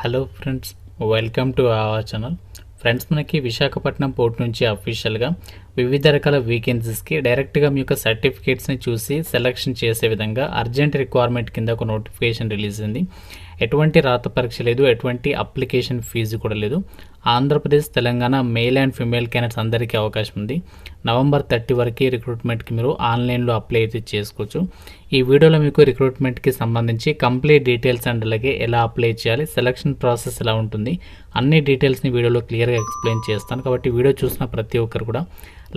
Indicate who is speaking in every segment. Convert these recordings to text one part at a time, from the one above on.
Speaker 1: Hello friends, welcome to our channel. Friends, మనకి Visakhapatnam port నుంచి అఫీషియల్గా వివిధ రకాల వేకెన్సీస్కి డైరెక్ట్గా మీ యొక్క సర్టిఫికేట్స్ని చూసి సెలెక్షన్ చేసే విధంగా అర్జెంట్ రిక్వైర్మెంట్ కింద ఒక నోటిఫికేషన్ రిలీజ్ అయింది. ఎటువంటి రాత పరీక్ష లేదు, ఎటువంటి అప్లికేషన్ ఫీజు కూడా లేదు. Andhra Pradesh, Telangana male and female candidates అందరికీ అవకాశం ఉంది. నవంబర్ 30 వరకు రిక్రూట్మెంట్కి మీరు ఆన్లైన్లో అప్లై అయితే చేసుకోవచ్చు. ఈ వీడియోలో మీకు రిక్రూట్మెంట్కి సంబంధించి కంప్లీట్ డీటెయిల్స్ అండ్ అలాగే ఎలా అప్లై చేయాలి, సెలక్షన్ ప్రాసెస్ ఎలా ఉంటుంది, అన్ని డీటెయిల్స్ని వీడియోలో క్లియర్గా ఎక్స్ప్లెయిన్ చేస్తాను. కాబట్టి వీడియో చూసిన ప్రతి ఒక్కరు కూడా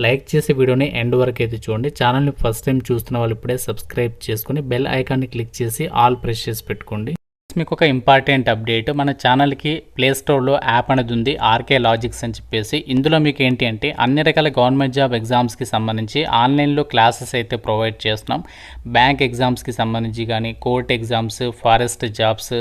Speaker 1: లైక్ చేసి వీడియోని ఎండ్ వరకు అయితే చూడండి. ఛానల్ని ఫస్ట్ టైం చూస్తున్న వాళ్ళు ఇప్పుడే సబ్స్క్రైబ్ చేసుకుని బెల్ ఐకాన్ని క్లిక్ చేసి ఆల్ ప్రెస్ చేసి పెట్టుకోండి. మీకు ఒక ఇంపార్టెంట్ అప్డేట్, మన ఛానల్కి ప్లే స్టోర్లో యాప్ అనేది ఉంది, ఆర్కే లాజిక్స్ అని చెప్పేసి. ఇందులో మీకు ఏంటి అంటే అన్ని రకాల గవర్నమెంట్ జాబ్ ఎగ్జామ్స్కి సంబంధించి ఆన్లైన్లో క్లాసెస్ అయితే ప్రొవైడ్ చేస్తున్నాం. బ్యాంక్ ఎగ్జామ్స్కి సంబంధించి కానీ, కోర్ట్ ఎగ్జామ్స్, ఫారెస్ట్ జాబ్స్,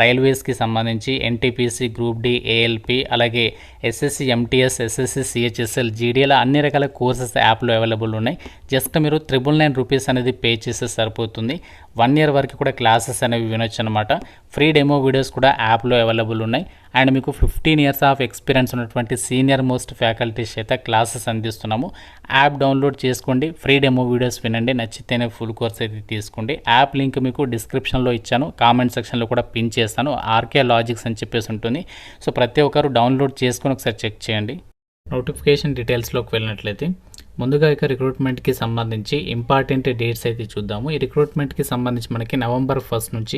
Speaker 1: రైల్వేస్కి సంబంధించి ఎన్టీపీసీ, గ్రూప్ డి, ఏఎల్పి, అలాగే ఎస్ఎస్సి, ఎంటీఎస్, ఎస్ఎస్సి, సిహెచ్ఎస్ఎల్, జీడీఎల్ అన్ని రకాల కోర్సెస్ యాప్లో అవైలబుల్ ఉన్నాయి. జస్ట్ మీరు 999 రూపీస్ అనేది పే చేస్తే సరిపోతుంది. 1 year వరకు కూడా క్లాసెస్ అనేవి వినొచ్చు అనమాట. ఫ్రీ డెమో వీడియోస్ కూడా యాప్లో అవైలబుల్ ఉన్నాయి. అండ్ మీకు 15 years ఆఫ్ ఎక్స్పీరియన్స్ ఉన్నటువంటి సీనియర్ మోస్ట్ ఫ్యాకల్టీస్ అయితే క్లాసెస్ అందిస్తున్నాము. యాప్ డౌన్లోడ్ చేసుకోండి, ఫ్రీ డెమో వీడియోస్ వినండి, నచ్చితేనే ఫుల్ కోర్స్ అయితే తీసుకోండి. యాప్ లింక్ మీకు డిస్క్రిప్షన్లో ఇచ్చాను, కామెంట్ సెక్షన్లో కూడా పిన్ చేస్తాను. ఆర్కే లాజిక్స్ అని చెప్పేసి ఉంటుంది. సో ప్రతి ఒక్కరు డౌన్లోడ్ చేసుకొని ఒకసారి చెక్ చేయండి. నోటిఫికేషన్ డీటెయిల్స్లోకి వెళ్ళినట్లయితే ముందుగా ఇక రిక్రూట్మెంట్కి సంబంధించి ఇంపార్టెంట్ డేట్స్ అయితే చూద్దాము. ఈ రిక్రూట్మెంట్కి సంబంధించి మనకి నవంబర్ 1 నుంచి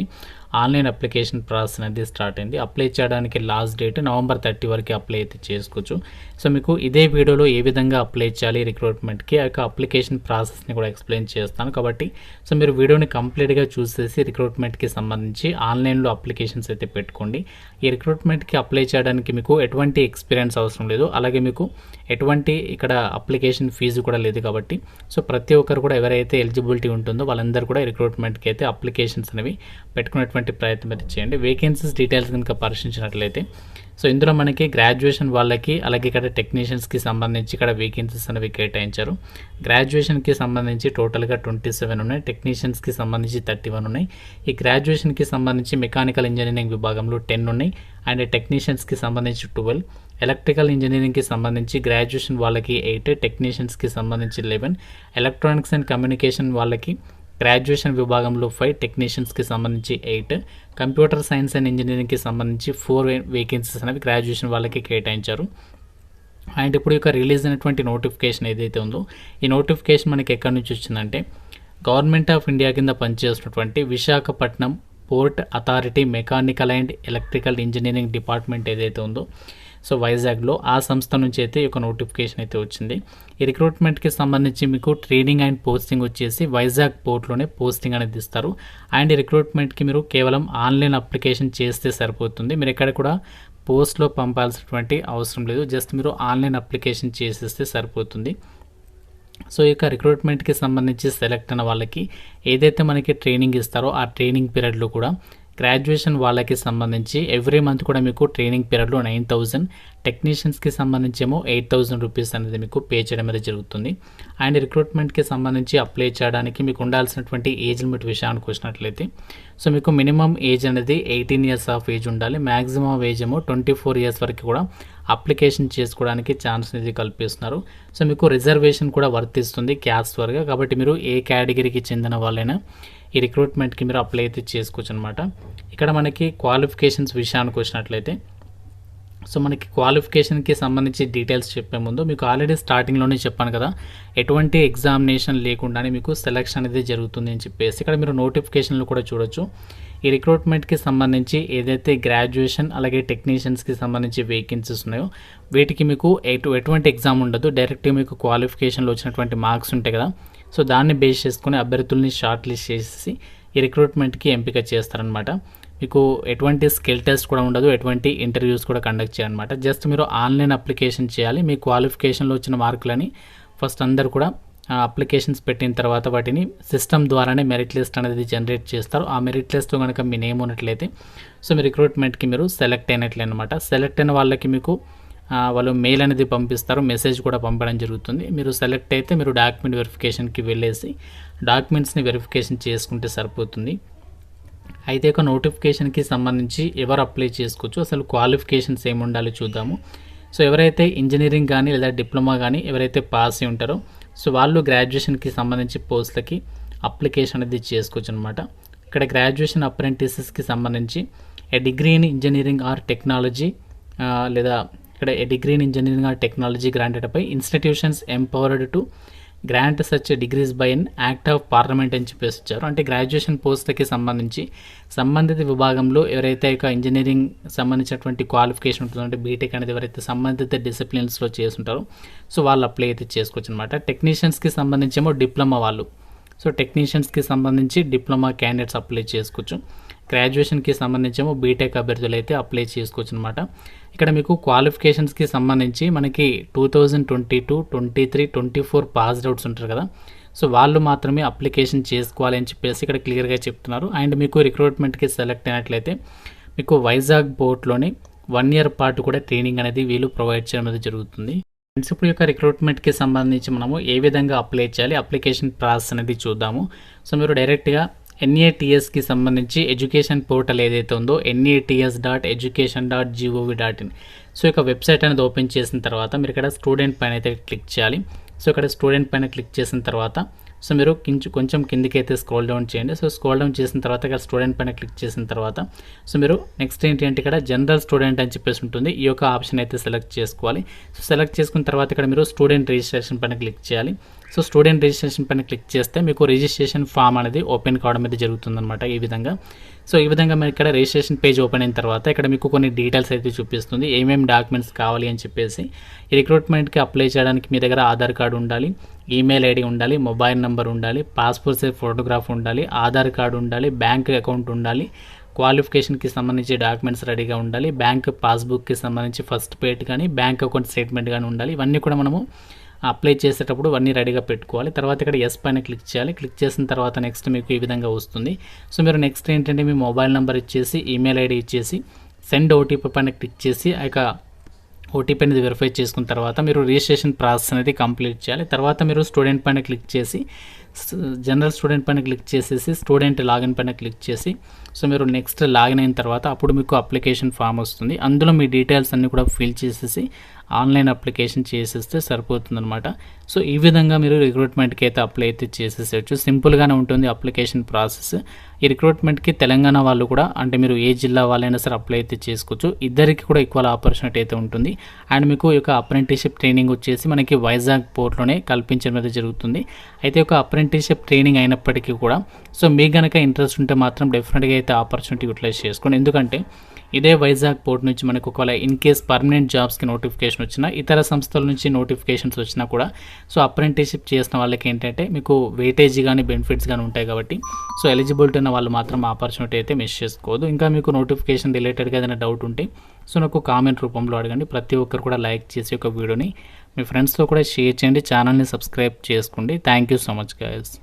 Speaker 1: ఆన్లైన్ అప్లికేషన్ ప్రాసెస్ అనేది స్టార్ట్ అయింది. అప్లై చేయడానికి లాస్ట్ డేట్ నవంబర్ 30 వరకు అప్లై అయితే చేసుకోవచ్చు. సో మీకు ఇదే వీడియోలో ఏ విధంగా అప్లై చేయాలి రిక్రూట్మెంట్కి, ఆ యొక్క అప్లికేషన్ ప్రాసెస్ని కూడా ఎక్స్ప్లెయిన్ చేస్తాను. కాబట్టి సో మీరు వీడియోని కంప్లీట్గా చూసేసి రిక్రూట్మెంట్కి సంబంధించి ఆన్లైన్లో అప్లికేషన్స్ అయితే పెట్టుకోండి. ఈ రిక్రూట్మెంట్కి అప్లై చేయడానికి మీకు ఎటువంటి ఎక్స్పీరియన్స్ అవసరం లేదు, అలాగే మీకు ఎటువంటి ఇక్కడ అప్లికేషన్ ఫీజు కూడా లేదు. కాబట్టి సో ప్రతి ఒక్కరు కూడా ఎవరైతే ఎలిజిబిలిటీ ఉంటుందో వాళ్ళందరూ కూడా రిక్రూట్మెంట్కి అయితే అప్లికేషన్స్ అనేవి పెట్టుకునేటువంటి ప్రయత్నం అయితే చేయండి. వేకెన్సీస్ డీటెయిల్స్ కనుక పరిశీలించినట్లయితే సో ఇందులో మనకి గ్రాడ్యుయేషన్ వాళ్ళకి, అలాగే ఇక్కడ టెక్నీషియన్స్కి సంబంధించి ఇక్కడ వేకెన్సీస్ అనేవి కేటాయించారు. గ్రాడ్యుయేషన్కి సంబంధించి టోటల్గా 27 ఉన్నాయి, టెక్నీషియన్స్కి సంబంధించి 31 ఉన్నాయి. ఈ గ్రాడ్యుయేషన్కి సంబంధించి మెకానికల్ ఇంజనీరింగ్ విభాగంలో 10 ఉన్నాయి, అండ్ టెక్నీషియన్స్కి సంబంధించి 12, ఎలక్ట్రికల్ ఇంజనీరింగ్కి సంబంధించి గ్రాడ్యుయేషన్ వాళ్ళకి 8, టెక్నీషియన్స్కి సంబంధించి 11, ఎలక్ట్రానిక్స్ అండ్ కమ్యూనికేషన్ వాళ్ళకి గ్రాడ్యుయేషన్ విభాగంలో 5, టెక్నీషియన్స్కి సంబంధించి 8, కంప్యూటర్ సైన్స్ అండ్ ఇంజనీరింగ్కి సంబంధించి 4 వేకెన్సీస్ అనేవి గ్రాడ్యుయేషన్ వాళ్ళకి కేటాయించారు. అండ్ ఇప్పుడు ఇక రిలీజ్ అయినటువంటి నోటిఫికేషన్ ఏదైతే ఉందో ఈ నోటిఫికేషన్ మనకి ఎక్కడి నుంచి వచ్చిందంటే గవర్నమెంట్ ఆఫ్ ఇండియా కింద పనిచేస్తున్నటువంటి Visakhapatnam port authority mechanical and electrical engineering department ఏదైతే ఉందో సో వైజాగ్లో ఆ సంస్థ నుంచి అయితే ఈ యొక్క నోటిఫికేషన్ అయితే వచ్చింది. ఈ రిక్రూట్మెంట్కి సంబంధించి మీకు ట్రైనింగ్ అండ్ పోస్టింగ్ వచ్చేసి వైజాగ్ పోర్ట్లోనే పోస్టింగ్ అనేది ఇస్తారు. అండ్ ఈ రిక్రూట్మెంట్కి మీరు కేవలం ఆన్లైన్ అప్లికేషన్ చేస్తే సరిపోతుంది. మీరు ఎక్కడ కూడా పోస్ట్లో పంపాల్సినటువంటి అవసరం లేదు, జస్ట్ మీరు ఆన్లైన్ అప్లికేషన్ చేసేస్తే సరిపోతుంది. సో ఇక రిక్రూట్మెంట్కి సంబంధించి సెలెక్ట్ అయిన వాళ్ళకి ఏదైతే మనకి ట్రైనింగ్ ఇస్తారో ఆ ట్రైనింగ్ పీరియడ్లో కూడా గ్రాడ్యుయేషన్ వాళ్ళకి సంబంధించి ఎవ్రీ మంత్ కూడా మీకు ట్రైనింగ్ పీరియడ్లో 9,000, టెక్నీషియన్స్కి సంబంధించి ఏమో 8,000 రూపీస్ అనేది మీకు పే చేయడం అనేది జరుగుతుంది. అండ్ రిక్రూట్మెంట్కి సంబంధించి అప్లై చేయడానికి మీకు ఉండాల్సినటువంటి ఏజ్ లిమిట్ విషయానికి వచ్చినట్లయితే సో మీకు మినిమం ఏజ్ అనేది 18 years ఆఫ్ ఏజ్ ఉండాలి, మ్యాక్సిమం ఏజ్ ఏమో 24 years వరకు కూడా అప్లికేషన్ చేసుకోవడానికి ఛాన్స్ అనేది కల్పిస్తున్నారు. సో మీకు రిజర్వేషన్ కూడా వర్తిస్తుంది క్యాస్ట్ వరకు. కాబట్టి మీరు ఏ కేటగిరీకి చెందిన వాళ్ళైనా ఈ రిక్రూట్మెంట్కి మీరు అప్లై అయితే చేసుకోవచ్చు అనమాట. ఇక్కడ మనకి క్వాలిఫికేషన్స్ విషయానికి వచ్చినట్లయితే సో మనకి క్వాలిఫికేషన్కి సంబంధించి డీటెయిల్స్ చెప్పే ముందు మీకు ఆల్రెడీ స్టార్టింగ్లోనే చెప్పాను కదా, ఎటువంటి ఎగ్జామినేషన్ లేకుండానే మీకు సెలక్షన్ అనేది జరుగుతుంది అని చెప్పేసి ఇక్కడ మీరు నోటిఫికేషన్లు కూడా చూడొచ్చు. ఈ రిక్రూట్మెంట్కి సంబంధించి ఏదైతే గ్రాడ్యుయేషన్ అలాగే టెక్నీషియన్స్కి సంబంధించి వేకెన్సీస్ ఉన్నాయో వీటికి మీకు ఎటువంటి ఎగ్జామ్ ఉండదు, డైరెక్ట్గా మీకు క్వాలిఫికేషన్లో వచ్చినటువంటి మార్క్స్ ఉంటాయి కదా, సో దాన్ని బేస్ చేసుకుని అభ్యర్థుల్ని షార్ట్ లిస్ట్ చేసి ఈ రిక్రూట్మెంట్కి ఎంపిక చేస్తారనమాట. మీకు ఎటువంటి స్కిల్ టెస్ట్ కూడా ఉండదు, ఎటువంటి ఇంటర్వ్యూస్ కూడా కండక్ట్ చేయాలన్నమాట. జస్ట్ మీరు ఆన్లైన్ అప్లికేషన్ చేయాలి. మీ క్వాలిఫికేషన్లో వచ్చిన మార్కులని ఫస్ట్ అందరు కూడా అప్లికేషన్స్ పెట్టిన తర్వాత వాటిని సిస్టమ్ ద్వారానే మెరిట్ లిస్ట్ అనేది జనరేట్ చేస్తారు. ఆ మెరిట్ లిస్ట్లో కనుక మీ నేమ్ ఉన్నట్లయితే సో మీ రిక్రూట్మెంట్కి మీరు సెలెక్ట్ అయినట్లే అనమాట. సెలెక్ట్ అయిన వాళ్ళకి మీకు వాళ్ళు మెయిల్ అనేది పంపిస్తారు, మెసేజ్ కూడా పంపడం జరుగుతుంది. మీరు సెలెక్ట్ అయితే మీరు డాక్యుమెంట్ వెరిఫికేషన్కి వెళ్ళేసి డాక్యుమెంట్స్ని వెరిఫికేషన్ చేసుకుంటే సరిపోతుంది. అయితే ఒక నోటిఫికేషన్కి సంబంధించి ఎవరు అప్లై చేసుకోవచ్చు, అసలు క్వాలిఫికేషన్స్ ఏమి ఉండాలి చూద్దాము. సో ఎవరైతే ఇంజనీరింగ్ కానీ లేదా డిప్లొమా కానీ ఎవరైతే పాస్ అయి ఉంటారో సో వాళ్ళు గ్రాడ్యుయేషన్కి సంబంధించి పోస్టులకి అప్లికేషన్ అనేది చేసుకోవచ్చు అనమాట. ఇక్కడ గ్రాడ్యుయేషన్ అప్రెంటిసెస్కి సంబంధించి a degree in engineering or technology లేదా ఇక్కడ a degree in engineering or technology granted by institutions empowered to grant such degrees by an act of parliament అని చెప్పేసి ఇచ్చారు. అంటే గ్రాడ్యుయేషన్ పోస్టులకి సంబంధించి సంబంధిత విభాగంలో ఎవరైతే ఇక ఇంజనీరింగ్ సంబంధించినటువంటి క్వాలిఫికేషన్ ఉంటుందో, అంటే బీటెక్ అనేది ఎవరైతే సంబంధిత డిసిప్లిన్స్లో చేస్తుంటారో సో వాళ్ళు అప్లై అయితే చేసుకోవచ్చు అనమాట. టెక్నీషియన్స్కి సంబంధించి ఏమో డిప్లొమా వాళ్ళు, సో టెక్నీషియన్స్కి సంబంధించి డిప్లొమా క్యాండిడేట్స్ అప్లై చేసుకోవచ్చు. గ్రాడ్యుయేషన్కి సంబంధించి ఏమో బీటెక్ అభ్యర్థులు అయితే అప్లై చేసుకోవచ్చు అనమాట. ఇక్కడ మీకు క్వాలిఫికేషన్స్కి సంబంధించి మనకి 2022, 23, 24 పాస్డ్ అవుట్స్ ఉంటారు కదా, సో వాళ్ళు మాత్రమే అప్లికేషన్ చేసుకోవాలి అని చెప్పేసి ఇక్కడ క్లియర్గా చెప్తున్నారు. అండ్ మీకు రిక్రూట్మెంట్కి సెలెక్ట్ అయినట్లయితే మీకు వైజాగ్ పోర్ట్లోని 1 year పాటు కూడా ట్రైనింగ్ అనేది వీళ్ళు ప్రొవైడ్ చేయడం అనేది జరుగుతుంది. ఫ్రెండ్స్ ఇప్పుడు యొక్క రిక్రూట్మెంట్కి సంబంధించి మనము ఏ విధంగా అప్లై చేయాలి, అప్లికేషన్ ప్రాసెస్ అనేది చూద్దాము. సో మీరు డైరెక్ట్గా NATSకి సంబంధించి ఎడ్యుకేషన్ పోర్టల్ ఏదైతే ఉందో nats.education.gov.in సో ఇక వెబ్సైట్ అనేది ఓపెన్ చేసిన తర్వాత మీరు ఇక్కడ స్టూడెంట్ పైన అయితే క్లిక్ చేయాలి. సో ఇక్కడ స్టూడెంట్ పైన క్లిక్ చేసిన తర్వాత సో మీరు కొంచెం కిందికి అయితే స్క్రోల్ డౌన్ చేయండి. సో స్క్రోల్ డౌన్ చేసిన తర్వాత ఇక్కడ స్టూడెంట్ పైన క్లిక్ చేసిన తర్వాత సో మీరు నెక్స్ట్ ఏంటి అంటే ఇక్కడ జనరల్ స్టూడెంట్ అని చెప్పేసి ఉంటుంది. ఈ యొక్క ఆప్షన్ అయితే సెలెక్ట్ చేసుకోవాలి. సో సెలెక్ట్ చేసుకున్న తర్వాత ఇక్కడ మీరు స్టూడెంట్ రిజిస్ట్రేషన్ పైన క్లిక్ చేయాలి. సో స్టూడెంట్ రిజిస్ట్రేషన్ పైన క్లిక్ చేస్తే మీకు రిజిస్ట్రేషన్ ఫామ్ అనేది ఓపెన్ కావడం అనేది జరుగుతుందన్నమాట ఈ విధంగా. సో ఈ విధంగా మీరు ఇక్కడ రిజిస్ట్రేషన్ పేజ్ ఓపెన్ అయిన తర్వాత ఇక్కడ మీకు కొన్ని డీటెయిల్స్ అయితే చూపిస్తుంది, ఏమేమి డాక్యుమెంట్స్ కావాలి అని చెప్పేసి. ఈ రిక్రూట్మెంట్కి అప్లై చేయడానికి మీ దగ్గర ఆధార్ కార్డు ఉండాలి, ఈమెయిల్ ఐడి ఉండాలి, మొబైల్ నెంబర్ ఉండాలి, పాస్పోర్ట్ సైజ్ ఫోటోగ్రాఫ్ ఉండాలి, ఆధార్ కార్డు ఉండాలి, బ్యాంక్ అకౌంట్ ఉండాలి, క్వాలిఫికేషన్కి సంబంధించి డాక్యుమెంట్స్ రెడీగా ఉండాలి, బ్యాంక్ పాస్బుక్కి సంబంధించి ఫస్ట్ పేజ్ కానీ బ్యాంక్ అకౌంట్ స్టేట్మెంట్ కానీ ఉండాలి. ఇవన్నీ కూడా మనము అప్లై చేసేటప్పుడు అన్నీ రెడీగా పెట్టుకోవాలి. తర్వాత ఇక్కడ ఎస్ పైన క్లిక్ చేయాలి. క్లిక్ చేసిన తర్వాత నెక్స్ట్ మీకు ఈ విధంగా వస్తుంది. సో మీరు నెక్స్ట్ ఏంటంటే మీ మొబైల్ నెంబర్ ఇచ్చేసి ఈమెయిల్ ఐడి ఇచ్చేసి సెండ్ ఓటీపీ పైన క్లిక్ చేసి ఆ యొక్క ఓటీపీ అనేది వెరిఫై చేసుకున్న తర్వాత మీరు రిజిస్ట్రేషన్ ప్రాసెస్ అనేది కంప్లీట్ చేయాలి. తర్వాత మీరు స్టూడెంట్ పైన క్లిక్ చేసి జనరల్ స్టూడెంట్ పైన క్లిక్ చేసేసి స్టూడెంట్ లాగిన్ పైన క్లిక్ చేసి సో మీరు నెక్స్ట్ లాగిన్ అయిన తర్వాత అప్పుడు మీకు అప్లికేషన్ ఫామ్ వస్తుంది. అందులో మీ డీటెయిల్స్ అన్నీ కూడా ఫిల్ చేసేసి ఆన్లైన్ అప్లికేషన్ చేసేస్తే సరిపోతుందన్నమాట. సో ఈ విధంగా మీరు రిక్రూట్మెంట్కి అయితే అప్లై అయితే చేసేసేయచ్చు. సింపుల్గానే ఉంటుంది అప్లికేషన్ ప్రాసెస్. ఈ రిక్రూట్మెంట్కి తెలంగాణ వాళ్ళు కూడా, అంటే మీరు ఏ జిల్లా వాళ్ళైనా సరే అప్లై అయితే చేసుకోవచ్చు. ఇద్దరికి కూడా ఈక్వల్ ఆపర్చునిటీ అయితే ఉంటుంది. అండ్ మీకు ఈ యొక్క అప్రెంటిస్షిప్ ట్రైనింగ్ వచ్చేసి మనకి వైజాగ్ పోర్ట్లోనే కల్పించడం అయితే జరుగుతుంది. అయితే ఒక అప్రెంటిస్షిప్ ట్రైనింగ్ అయినప్పటికీ కూడా సో మీకు కనుక ఇంట్రెస్ట్ ఉంటే మాత్రం డెఫినెట్గా అయితే ఆపర్చునిటీ యూటిలైజ్ చేసుకోండి. ఎందుకంటే ఇదే వైజాగ్ పోర్ట్ నుంచి మనకు ఒకవేళ ఇన్ కేస్ పర్మనెంట్ జాబ్స్కి నోటిఫికేషన్ వచ్చినా, ఇతర సంస్థల నుంచి నోటిఫికేషన్స్ వచ్చినా కూడా సో అప్రెంటిస్షిప్ చేసిన వాళ్ళకి ఏంటంటే మీకు వెయిటేజ్ కానీ బెనిఫిట్స్ కానీ ఉంటాయి కాబట్టి సో ఎలిజిబిలిటీ ఉన్న వాళ్ళు మాత్రం ఆపర్చునిటీ అయితే మిస్ చేసుకోవద్దు. ఇంకా మీకు నోటిఫికేషన్ రిలేటెడ్గా ఏదైనా డౌట్ ఉంటే సో నాకు కామెంట్ రూపంలో అడగండి. ప్రతి ఒక్కరు కూడా లైక్ చేసి ఒక వీడియోని మీ ఫ్రెండ్స్తో కూడా షేర్ చేయండి. ఛానల్ని సబ్స్క్రైబ్ చేసుకోండి. Thank you so much guys.